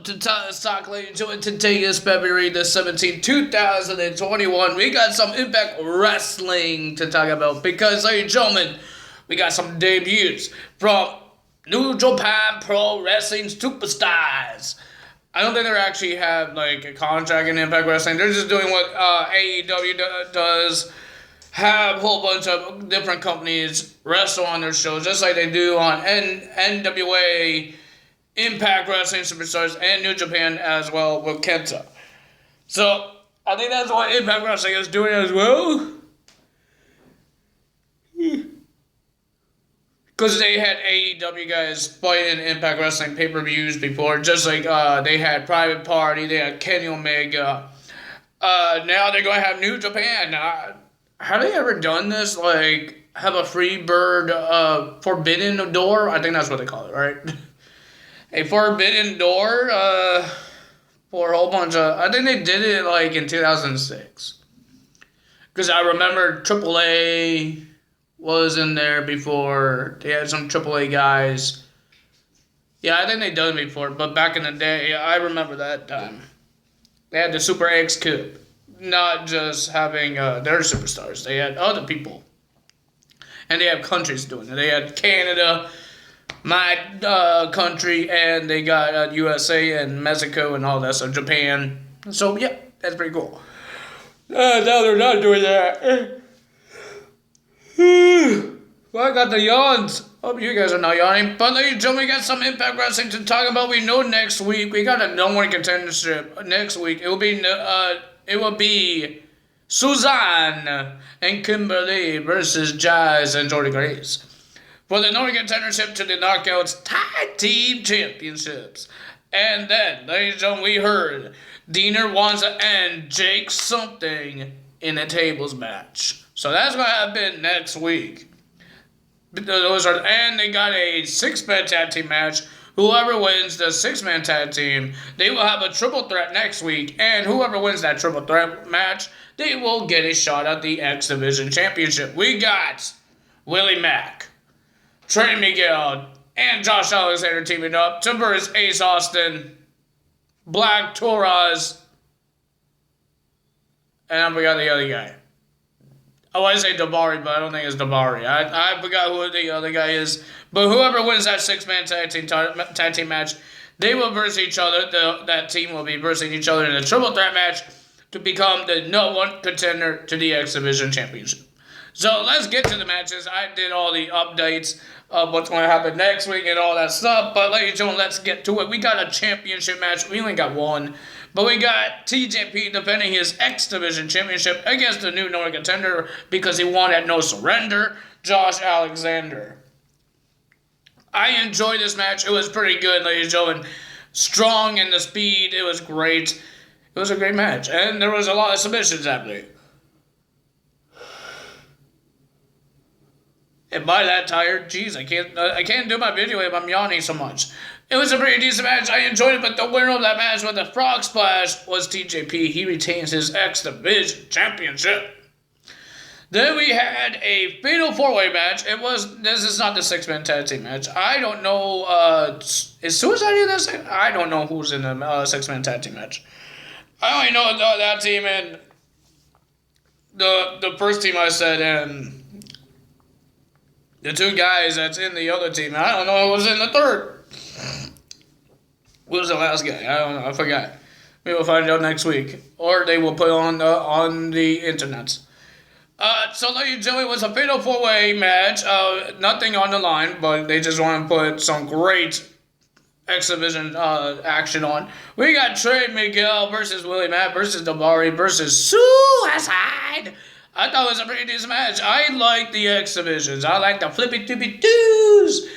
To talk ladies and today is February the 17th, 2021. We got some Impact Wrestling to talk about because, ladies and gentlemen, we got some debuts from New Japan Pro Wrestling superstars. I don't think they actually have like a contract in Impact Wrestling. They're just doing what AEW does. Have a whole bunch of different companies wrestle on their shows, just like they do on NWA, Impact Wrestling Superstars, and New Japan as well with Kenta. So, I think that's what Impact Wrestling is doing as well. Because they had AEW guys fighting Impact Wrestling pay-per-views before, just like they had Private Party, they had Kenny Omega. Now they're going to have New Japan. Have they ever done this? Like, have a free bird forbidden door? I think that's what they call it, right? A forbidden door for a whole bunch of... I think they did it like in 2006. Because I remember AAA was in there before. They had some AAA guys. Yeah, I think they done it before. But back in the day, yeah, I remember that time. They had the Super X Cup. Not just having their superstars. They had other people. And they have countries doing it. They had Canada, my country, and they got USA and Mexico and all that, so Japan. So, yeah, that's pretty cool. Now they're not doing that. Well, I got the yawns. Hope you guys are not yawning. But, ladies and gentlemen, we got some Impact Wrestling to talk about. We know next week, we got a No One Contendership. Next week, it will be Suzanne and Kimberly versus Jazz and Jordan Grace for the No One Contendership to the Knockouts Tag Team Championships. And then, ladies and gentlemen, we heard Deaner Wanza and Jake something in a tables match. So that's going to happen next week. And they got a 6-man tag team match. Whoever wins the 6-man tag team, they will have a triple threat next week. And whoever wins that triple threat match, they will get a shot at the X Division Championship. We got Willie Mack, Trey Miguel, and Josh Alexander teaming up to versus Ace Austin, Black Torres, and I forgot the other guy. I want to say Dabari, but I don't think it's Dabari. I forgot who the other guy is. But whoever wins that 6-man tag team match, they will verse each other. That team will be versing each other in a triple threat match to become the No One Contender to the X Division Championship. So let's get to the matches. I did all the updates of what's going to happen next week and all that stuff. But ladies and gentlemen, let's get to it. We got a championship match. We only got one. But we got TJP defending his X Division Championship against the new No One Contender because he won at No Surrender, Josh Alexander. I enjoyed this match. It was pretty good, ladies and gentlemen. Strong in the speed. It was great. It was a great match. And there was a lot of submissions happening. Am I that tired? Jeez, I can't do my video if I'm yawning so much. It was a pretty decent match. I enjoyed it, but the winner of that match with the Frog Splash was TJP. He retains his X Division Championship. Then we had a Fatal 4-Way match. This is not the 6-man tag team match. I don't know, is Suicide in this? I don't know who's in the 6-man tag team match. I only know that team and the first team I said and the two guys that's in the other team. I don't know who was in the third. Who was the last guy? I don't know. I forgot. We will find out next week. Or they will put on the internet. So, ladies and gentlemen, it was a Fatal 4-Way match. Nothing on the line, but they just want to put some great X Division action on. We got Trey Miguel versus Willie Mack versus Dabari versus Suicide. I thought it was a pretty decent match. I like the X Divisions. I like the flippy-tippy-doos.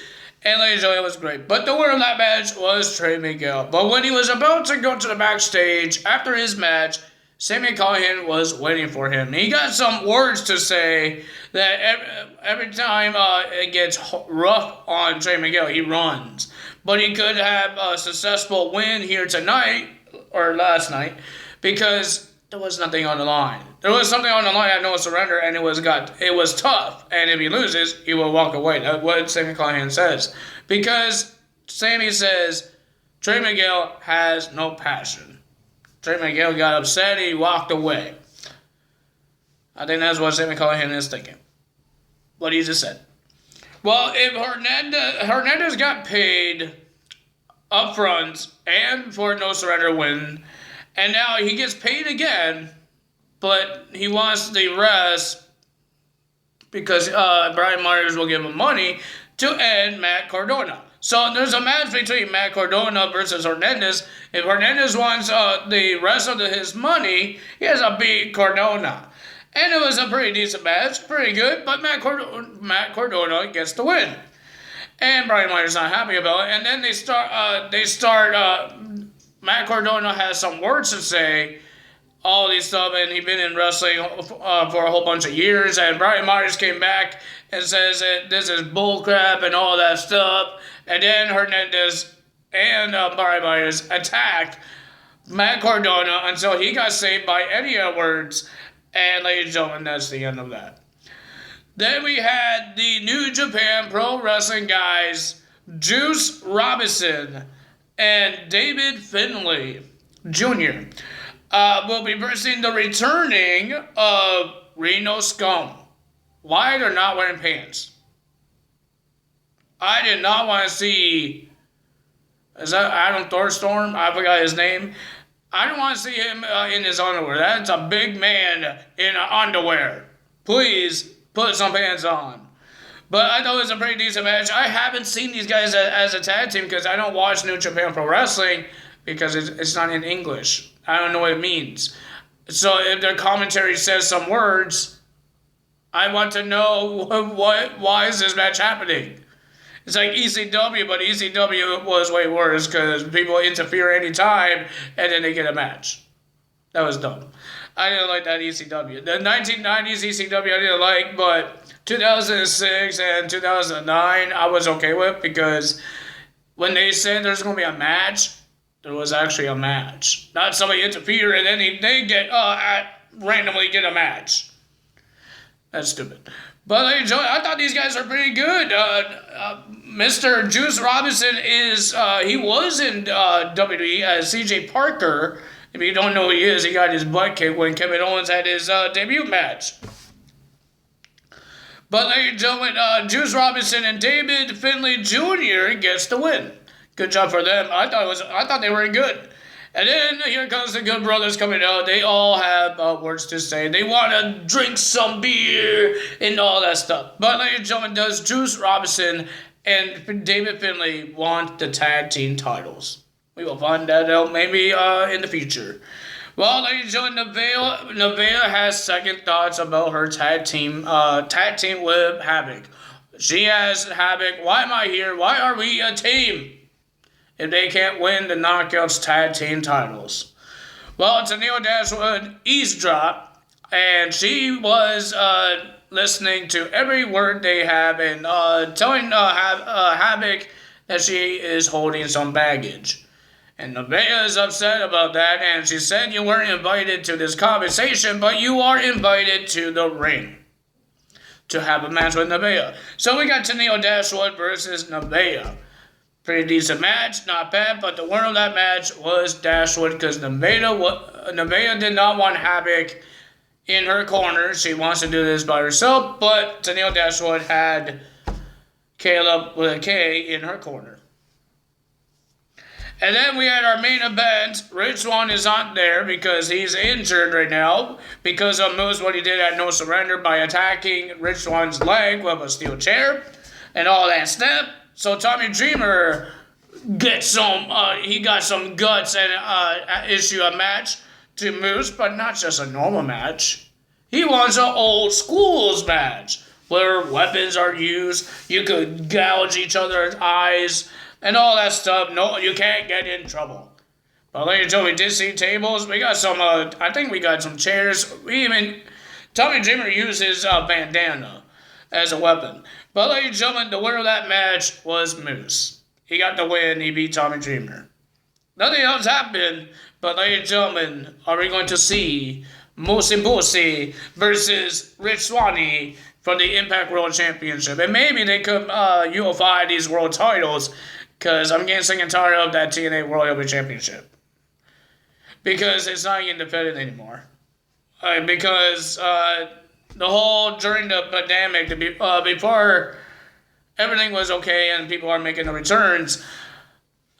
And ladies and gentlemen, it was great. But the winner of that match was Trey Miguel. But when he was about to go to the backstage after his match, Sami Callihan was waiting for him. He got some words to say that every time it gets rough on Trey Miguel, he runs. But he could have a successful win here tonight, or last night, because there was nothing on the line. There was something on the line at No Surrender, and it was tough. And if he loses, he will walk away. That's what Sami Callihan says. Because Sami says, Trey Miguel has no passion. Trey Miguel got upset. He walked away. I think that's what Sami Callihan is thinking. What he just said. Well, if Hernandez got paid up front and for a no surrender win, and now he gets paid again, but he wants the rest because Brian Myers will give him money to end Matt Cardona. So there's a match between Matt Cardona versus Hernandez. If Hernandez wants the rest of his money, he has to beat Cardona. And it was a pretty decent match, pretty good, but Matt Cardona gets the win. And Brian Myers not happy about it. And then Matt Cardona has some words to say, all these stuff, and he's been in wrestling for a whole bunch of years, and Brian Myers came back and says that this is bullcrap and all that stuff, and then Hernandez and Brian Myers attacked Matt Cardona until he got saved by Eddie Edwards. And ladies and gentlemen, that's the end of that. Then we had the New Japan Pro Wrestling guys, Juice Robinson and David Finlay Jr. Will be versing the returning of Reno Scum. Why they're not wearing pants? I did not want to see... Is that Adam Thorstorm? I forgot his name. I don't want to see him in his underwear. That's a big man in underwear. Please put some pants on. But I thought it was a pretty decent match. I haven't seen these guys as a tag team because I don't watch New Japan Pro Wrestling because it's not in English. I don't know what it means. So if their commentary says some words, I want to know why is this match happening? It's like ECW, but ECW was way worse because people interfere anytime and then they get a match. That was dumb. I didn't like that ECW. The 1990s ECW I didn't like, but 2006 and 2009 I was okay with because when they said there's going to be a match, there was actually a match. Not somebody interfere and then they randomly get a match. That's stupid. But I thought these guys are pretty good. Mr. Juice Robinson he was in WWE as CJ Parker. If you don't know who he is, he got his butt kicked when Kevin Owens had his debut match. But ladies and gentlemen, Juice Robinson and David Finlay Jr. gets the win. Good job for them. I thought they were good. And then here comes the Good Brothers coming out. They all have words to say. They want to drink some beer and all that stuff. But ladies and gentlemen, does Juice Robinson and David Finlay want the tag team titles? We will find that out maybe in the future. Well, ladies and gentlemen, Nevaeh has second thoughts about her tag team with Havoc. She asks Havoc, why am I here? Why are we a team if they can't win the Knockouts tag team titles? Well, Tenille Dashwood eavesdropped, and she was listening to every word they have and telling Havoc that she is holding some baggage. And Nevaeh is upset about that, and she said you weren't invited to this conversation, but you are invited to the ring to have a match with Nevaeh. So we got Tenille Dashwood versus Nevaeh. Pretty decent match, not bad, but the winner of that match was Dashwood because Nevaeh did not want Havoc in her corner. She wants to do this by herself, but Tenille Dashwood had Caleb with a K in her corner. And then we had our main event. Rich Swann is not there because he's injured right now because of Moose, what he did at No Surrender by attacking Rich Swann's leg with a steel chair and all that stuff. So Tommy Dreamer gets he got some guts and issue a match to Moose, but not just a normal match. He wants an old schools match where weapons are used. You could gouge each other's eyes and all that stuff. No, you can't get in trouble. But ladies and gentlemen, we did see tables. We got some, I think we got some chairs. Tommy Dreamer used his bandana as a weapon. But ladies and gentlemen, the winner of that match was Moose. He got the win. He beat Tommy Dreamer. Nothing else happened. But ladies and gentlemen, are we going to see Moose Bussy versus Rich Swann for the Impact World Championship? And maybe they could unify these world titles Because I'm getting sick and tired of that TNA World Heavyweight Championship. Because it's not getting defended anymore. Because the whole, during the pandemic, before everything was okay and people are making the returns,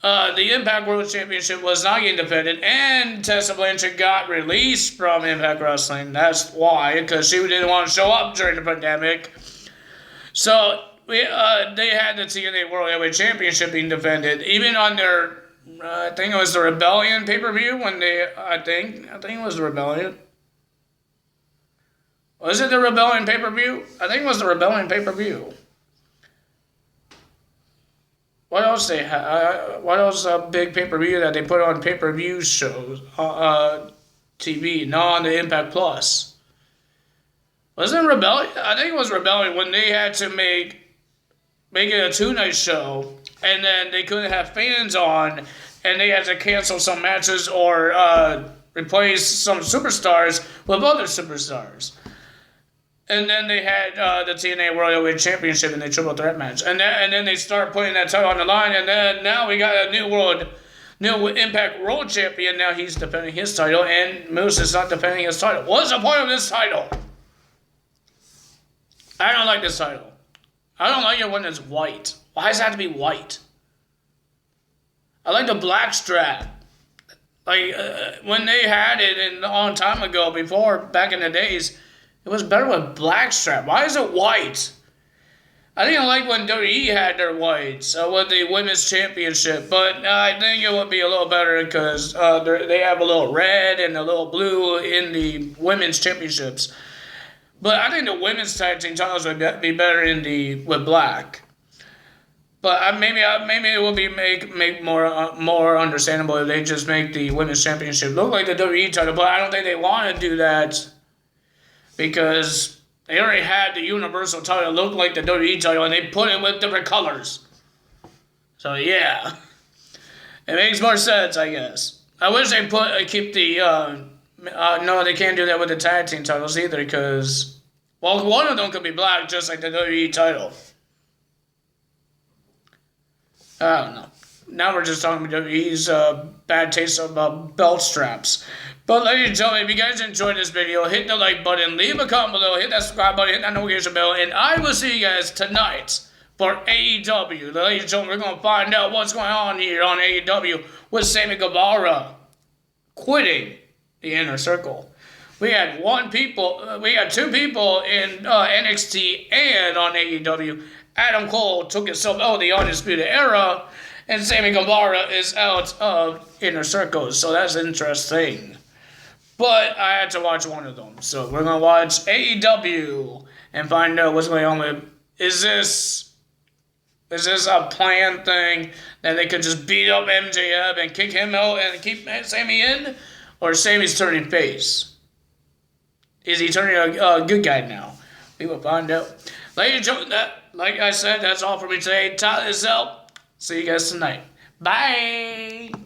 the Impact World Championship was not getting defended, and Tessa Blanchard got released from Impact Wrestling. That's why, because she didn't want to show up during the pandemic. So they had the TNA World Heavyweight Championship being defended, even on their, I think it was the Rebellion pay-per-view when I think it was the Rebellion. Was it the Rebellion pay-per-view? I think it was the Rebellion pay-per-view. What else they had? What else a big pay-per-view that they put on pay-per-view shows, TV, not on the Impact Plus? Wasn't it Rebellion? I think it was Rebellion when they had to make it a 2-night show, and then they couldn't have fans on, and they had to cancel some matches or replace some superstars with other superstars. And then they had the TNA World Heavyweight Championship in the Triple Threat match. And then they start putting that title on the line. And then now we got a new Impact World Champion. Now he's defending his title. And Moose is not defending his title. What's the point of this title? I don't like this title. I don't like it when it's white. Why does it have to be white? I like the black strap. Like, when they had it a long time ago, back in the days, it was better with black strap. Why is it white? I didn't like when WWE had their whites with the Women's Championship, but I think it would be a little better because they have a little red and a little blue in the Women's Championships. But I think the Women's Tag Team titles would be better with black. But maybe it will be make more understandable if they just make the Women's Championship look like the WWE title. But I don't think they want to do that, because they already had the Universal title look like the WWE title, and they put it with different colors. So yeah, it makes more sense, I guess. I wish they keep the. No, they can't do that with the tag team titles either, because one of them could be black, just like the WWE title. I don't know. Now we're just talking about WWE's bad taste of belt straps. But ladies and gentlemen, if you guys enjoyed this video, hit the like button, leave a comment below, hit that subscribe button, hit that notification bell, and I will see you guys tonight for AEW. Ladies and gentlemen, we're going to find out what's going on here on AEW with Sammy Guevara quitting the Inner Circle. We had two people in NXT and on AEW. Adam Cole took himself out of the Undisputed Era, and Sammy Guevara is out of Inner Circle, so that's interesting. But I had to watch one of them. So we're going to watch AEW and find out what's going on with. Is this a planned thing that they could just beat up MJF and kick him out and keep Sammy in? Or Sammy's turning face? Is he turning a good guy now? We will find out. Ladies and gentlemen, like I said, that's all for me today. Tyler is out. See you guys tonight. Bye.